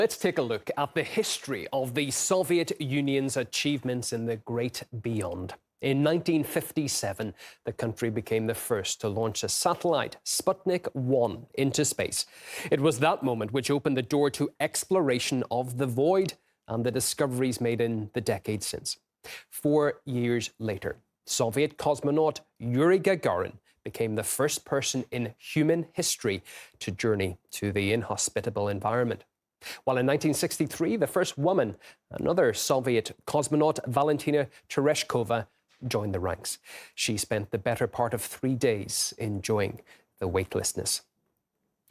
Let's take a look at the history of the Soviet Union's achievements in the great beyond. In 1957, the country became the first to launch a satellite, Sputnik 1, into space. It was that moment which opened the door to exploration of the void and the discoveries made in the decades since. 4 years later, Soviet cosmonaut Yuri Gagarin became the first person in human history to journey to the inhospitable environment. While in 1963, the first woman, another Soviet cosmonaut, Valentina Tereshkova, joined the ranks. She spent the better part of 3 days enjoying the weightlessness.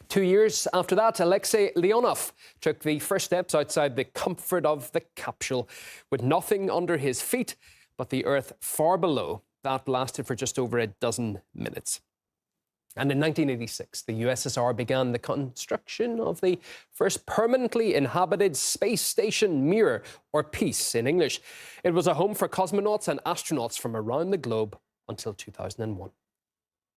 2 years after that, Alexei Leonov took the first steps outside the comfort of the capsule. With nothing under his feet but the Earth far below, that lasted for just over a dozen minutes. And in 1986, the USSR began the construction of the first permanently inhabited space station, Mir, or Peace in English. It was a home for cosmonauts and astronauts from around the globe until 2001.